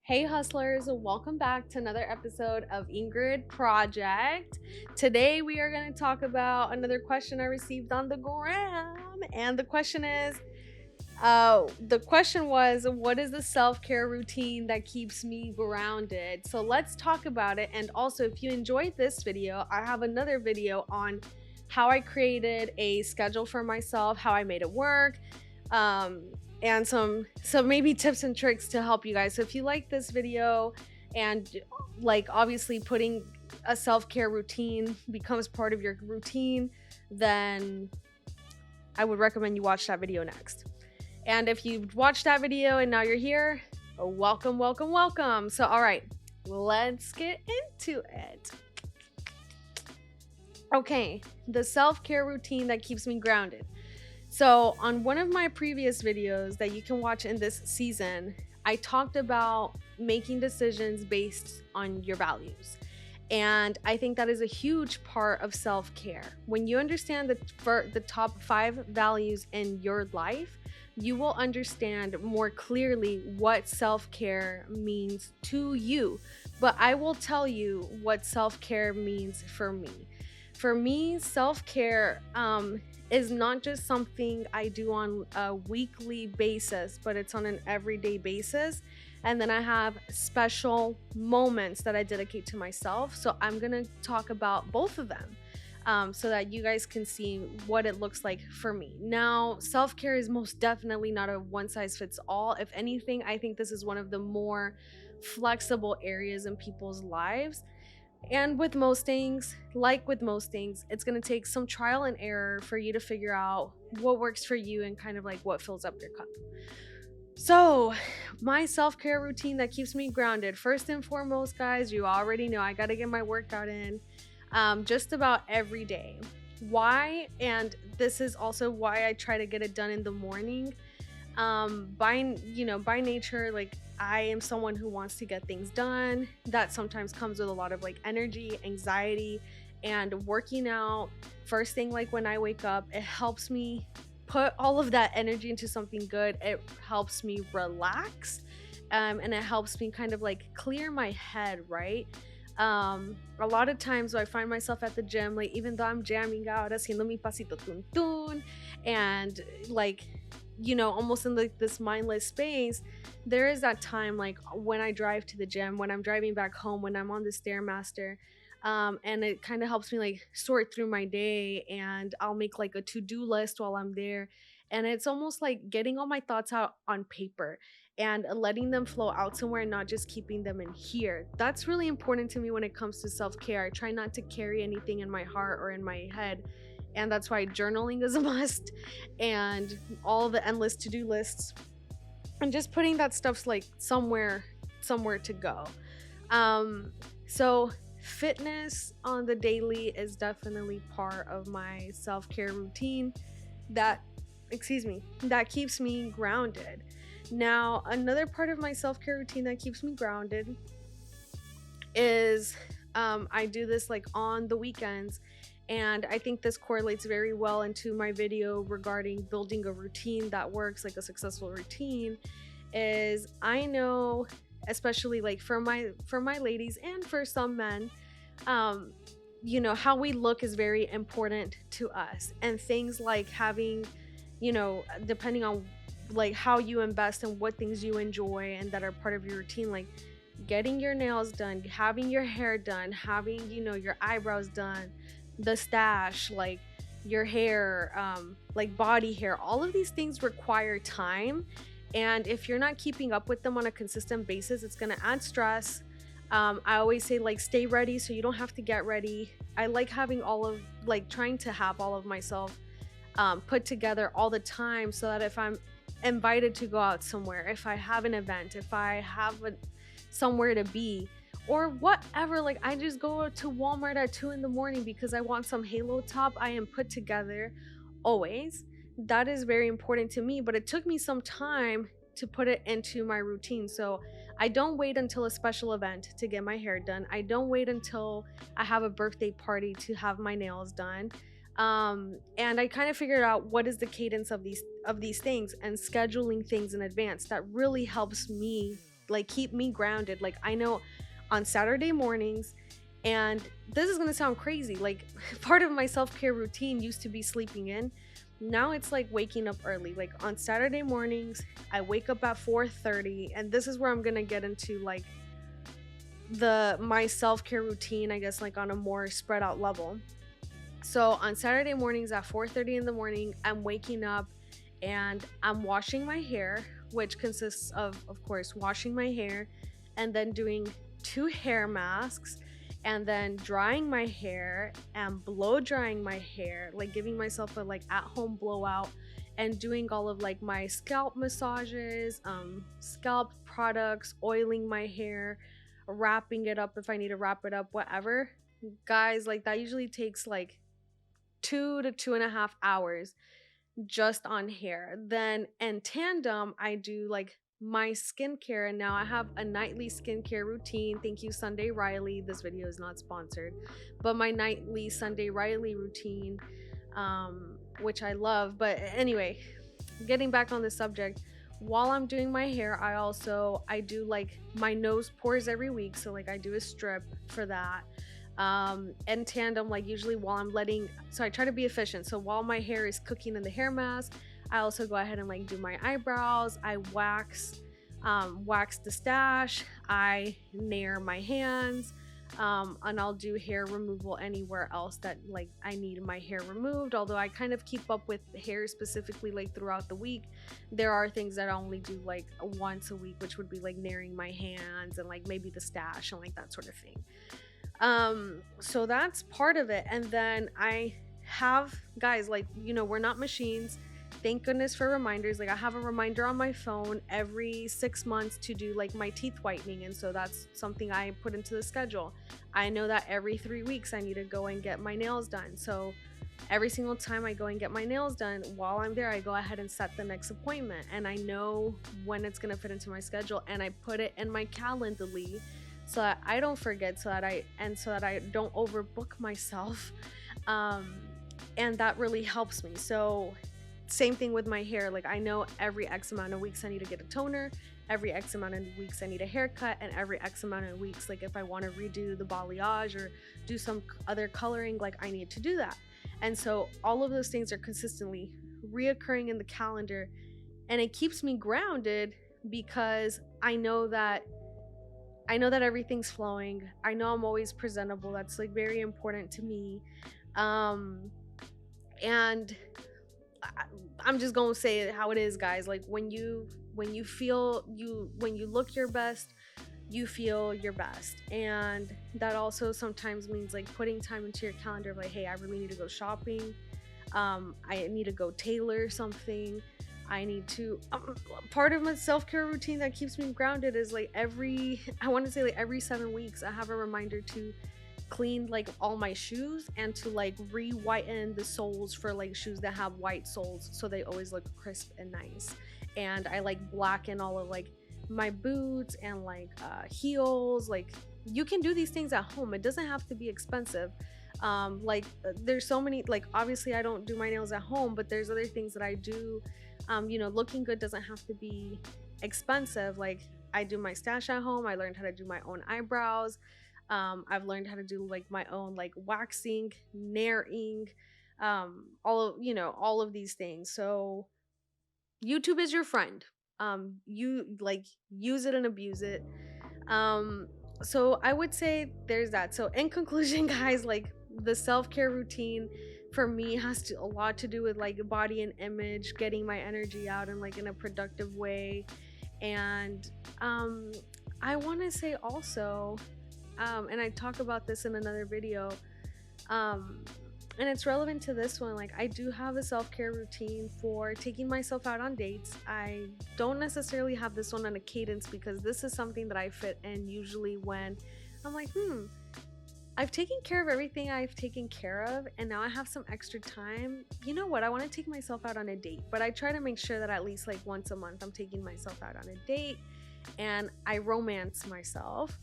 Hey hustlers, welcome back to another episode of Ingrid Project. Today we are going to talk about another question I received on the gram. And the question was, what is the self-care routine that keeps me grounded? So let's talk about it. And also, if you enjoyed this video, I have another video on how I created a schedule for myself, how I made it work, and some maybe tips and tricks to help you guys. So if you like this video and like obviously putting a self-care routine becomes part of your routine, then I would recommend you watch that video next. And if you've watched that video and now you're here, welcome, welcome, welcome. So all right, let's get into it. Okay, the self-care routine that keeps me grounded. So, on one of my previous videos that you can watch in this season, I talked about making decisions based on your values. And I think that is a huge part of self care. When you understand the top 5 values in your life, you will understand more clearly what self care means to you. But I will tell you what self care means for me. For me, self care is not just something I do on a weekly basis, but it's on an everyday basis. And then I have special moments that I dedicate to myself. So I'm going to talk about both of them so that you guys can see what it looks like for me. Now, self care is most definitely not a one size fits all. If anything, I think this is one of the more flexible areas in people's lives. And with most things, it's going to take some trial and error for you to figure out what works for you and kind of like what fills up your cup. So, my self care routine that keeps me grounded, first and foremost, guys, you already know I got to get my workout in just about every day. Why? And this is also why I try to get it done in the morning. By nature, like I am someone who wants to get things done. That sometimes comes with a lot of like energy, anxiety, and working out first thing, like when I wake up, it helps me put all of that energy into something good. It helps me relax, and it helps me kind of like clear my head, right? A lot of times I find myself at the gym, like even though I'm jamming out, haciendo mi pasito tun tun, and like almost in like this mindless space, there is that time like when I drive to the gym, when I'm driving back home, when I'm on the stairmaster, and it kind of helps me like sort through my day, and I'll make like a to-do list while I'm there, and it's almost like getting all my thoughts out on paper and letting them flow out somewhere and not just keeping them in here. That's really important to me when it comes to self-care. I try not to carry anything in my heart or in my head, and that's why journaling is a must, and all the endless to-do lists, and just putting that stuff's like somewhere to go. So fitness on the daily is definitely part of my self-care routine that that keeps me grounded. Now, another part of my self-care routine that keeps me grounded is I do this like on the weekends, and I think this correlates very well into my video regarding building a routine that works, like a successful routine. Is I know, especially like for my ladies and for some men, how we look is very important to us, and things like having, depending on like how you invest and what things you enjoy and that are part of your routine, like getting your nails done, having your hair done, having your eyebrows done, the stash, like your hair, like body hair, all of these things require time, and if you're not keeping up with them on a consistent basis, it's going to add stress. I always say like stay ready so you don't have to get ready. I like having trying to have all of myself put together all the time, so that if I'm invited to go out somewhere, if I have an event, if I have somewhere to be, or whatever, like I just go to Walmart at 2 in the morning because I want some Halo top, I am put together always. That is very important to me, but it took me some time to put it into my routine. So I don't wait until a special event to get my hair done. I don't wait until I have a birthday party to have my nails done. And I kind of figured out what is the cadence of these things, and scheduling things in advance that really helps me like keep me grounded. Like I know on Saturday mornings, and this is gonna sound crazy, like part of my self-care routine used to be sleeping in. Now it's like waking up early. Like on Saturday mornings, I wake up at 4:30, and this is where I'm gonna get into like the my self-care routine, I guess, like on a more spread out level. So on Saturday mornings at 4:30 in the morning, I'm waking up and I'm washing my hair, which consists of course, washing my hair and then doing two hair masks and then drying my hair and blow drying my hair, like giving myself a like at-home blowout and doing all of like my scalp massages, scalp products, oiling my hair, wrapping it up if I need to wrap it up, whatever. Guys, like that usually takes like 2 to 2.5 hours just on hair. Then in tandem, I do like my skincare, and now I have a nightly skincare routine. Thank you, Sunday Riley. This video is not sponsored, but my nightly Sunday Riley routine, which I love. But anyway, getting back on the subject, while I'm doing my hair, I do like my nose pores every week. So like I do a strip for that. In tandem, like usually while I'm letting, so I try to be efficient. So while my hair is cooking in the hair mask, I also go ahead and like do my eyebrows. I wax the stash. I nair my hands. And I'll do hair removal anywhere else that like I need my hair removed. Although I kind of keep up with hair specifically like throughout the week, there are things that I only do like once a week, which would be like nairing my hands and like maybe the stash and like that sort of thing. So that's part of it. And then I have, guys, like, you know, we're not machines. Thank goodness for reminders. Like I have a reminder on my phone every 6 months to do like my teeth whitening, and so that's something I put into the schedule. I know that every 3 weeks I need to go and get my nails done, so every single time I go and get my nails done, while I'm there I go ahead and set the next appointment, and I know when it's going to fit into my schedule, and I put it in my Calendly so that I don't forget, so that I don't overbook myself. And that really helps me. So same thing with my hair. Like I know every X amount of weeks I need to get a toner, every X amount of weeks I need a haircut, and every X amount of weeks, like if I want to redo the balayage or do some other coloring, like I need to do that. And so all of those things are consistently reoccurring in the calendar, and it keeps me grounded because I know that everything's flowing. I know I'm always presentable. That's like very important to me. And I'm just gonna say it how it is, guys. Like when you look your best, you feel your best. And that also sometimes means like putting time into your calendar, like, hey, I really need to go shopping. I need to go tailor something. I need to part of my self-care routine that keeps me grounded is like every 7 weeks I have a reminder to clean like all my shoes and to like re-whiten the soles for like shoes that have white soles, so they always look crisp and nice. And I like blacken all of like my boots and like heels. Like you can do these things at home, it doesn't have to be expensive. There's so many, like obviously I don't do my nails at home, but there's other things that I do. Looking good doesn't have to be expensive. Like I do my stash at home. I learned how to do my own eyebrows. I've learned how to do like my own like waxing, nairing, all of these things. So YouTube is your friend. You like use it and abuse it. So I would say there's that. So in conclusion, guys, like the self-care routine for me has a lot to do with like body and image, getting my energy out and like in a productive way. And I want to say also, and I talk about this in another video, and it's relevant to this one, like I do have a self-care routine for taking myself out on dates. I don't necessarily have this one on a cadence because this is something that I fit in usually when I'm like, I've taken care of everything I've taken care of, and now I have some extra time. You know what? I want to take myself out on a date, but I try to make sure that at least like once a month I'm taking myself out on a date, and I romance myself.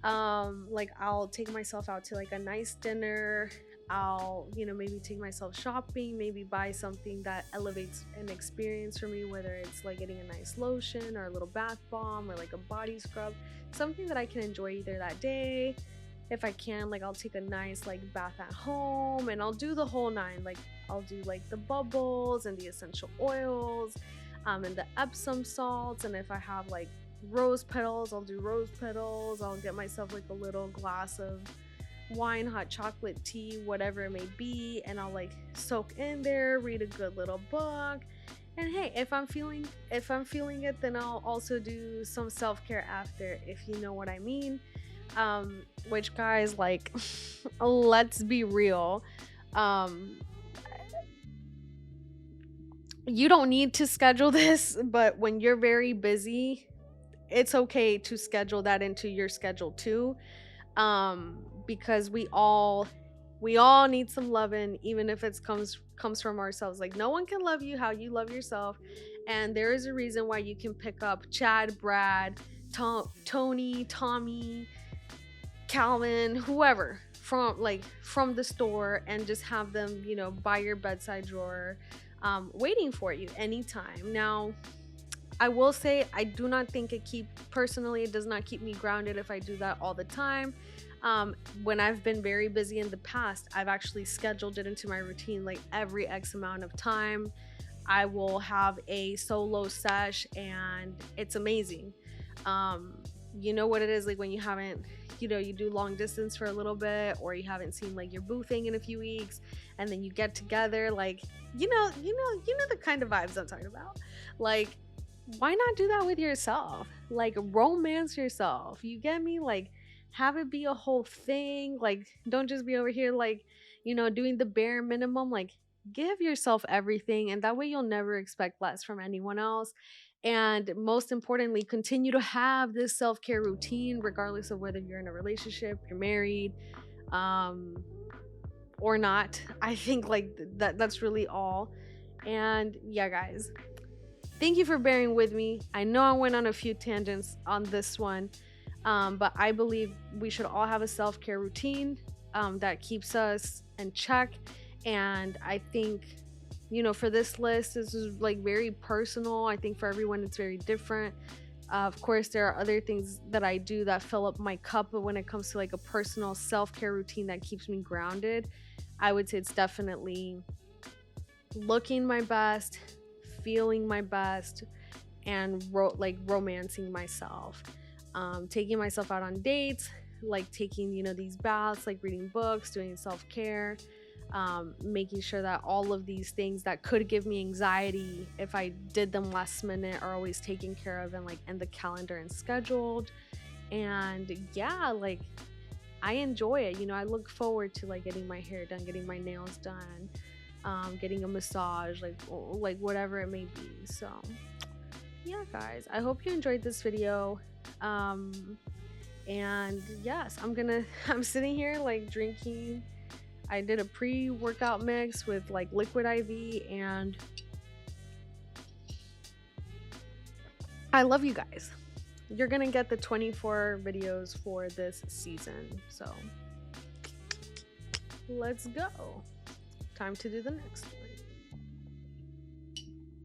Like I'll take myself out to like a nice dinner. I'll, maybe take myself shopping, maybe buy something that elevates an experience for me, whether it's like getting a nice lotion or a little bath bomb or like a body scrub, something that I can enjoy either that day. If I can, like, I'll take a nice like bath at home and I'll do the whole nine. Like, I'll do like the bubbles and the essential oils, and the Epsom salts. And if I have like rose petals, I'll do rose petals. I'll get myself like a little glass of wine, hot chocolate, tea, whatever it may be, and I'll like soak in there, read a good little book. And hey, if I'm feeling it, then I'll also do some self-care after, if you know what I mean. Which, guys, like, let's be real. You don't need to schedule this, but when you're very busy, it's okay to schedule that into your schedule too. Because we all need some loving, even if it comes from ourselves. Like, no one can love you how you love yourself, and there is a reason why you can pick up Chad, Brad, Tony, Tommy, Calvin, whoever from the store, and just have them, by your bedside drawer, waiting for you anytime. Now, I will say, I do not think personally, it does not keep me grounded if I do that all the time. When I've been very busy in the past, I've actually scheduled it into my routine, like every X amount of time. I will have a solo sesh and it's amazing. You know what it is, like when you haven't, you do long distance for a little bit, or you haven't seen like your boo thing in a few weeks, and then you get together, like, you know the kind of vibes I'm talking about. Like, why not do that with yourself? Like, romance yourself. You get me? Like, have it be a whole thing. Like, don't just be over here, like, doing the bare minimum. Like, give yourself everything, and that way you'll never expect less from anyone else. And most importantly, continue to have this self-care routine, regardless of whether you're in a relationship, you're married, or not. I think like that's really all. And yeah, guys, thank you for bearing with me. I know I went on a few tangents on this one, but I believe we should all have a self-care routine that keeps us in check. And I think, for this list, this is like very personal. I think for everyone, it's very different. Of course, there are other things that I do that fill up my cup, but when it comes to like a personal self-care routine that keeps me grounded, I would say it's definitely looking my best, feeling my best, and romancing myself, taking myself out on dates, like taking these baths, like reading books, doing self-care, making sure that all of these things that could give me anxiety if I did them last minute are always taken care of and like in the calendar and scheduled. And yeah, like, I enjoy it. I look forward to like getting my hair done, getting my nails done, getting a massage, like whatever it may be. So yeah, guys, I hope you enjoyed this video. And yes, I'm sitting here like drinking. I did a pre-workout mix with like Liquid IV, and I love you guys. You're gonna get the 24 videos for this season, so let's go. Time to do the next one.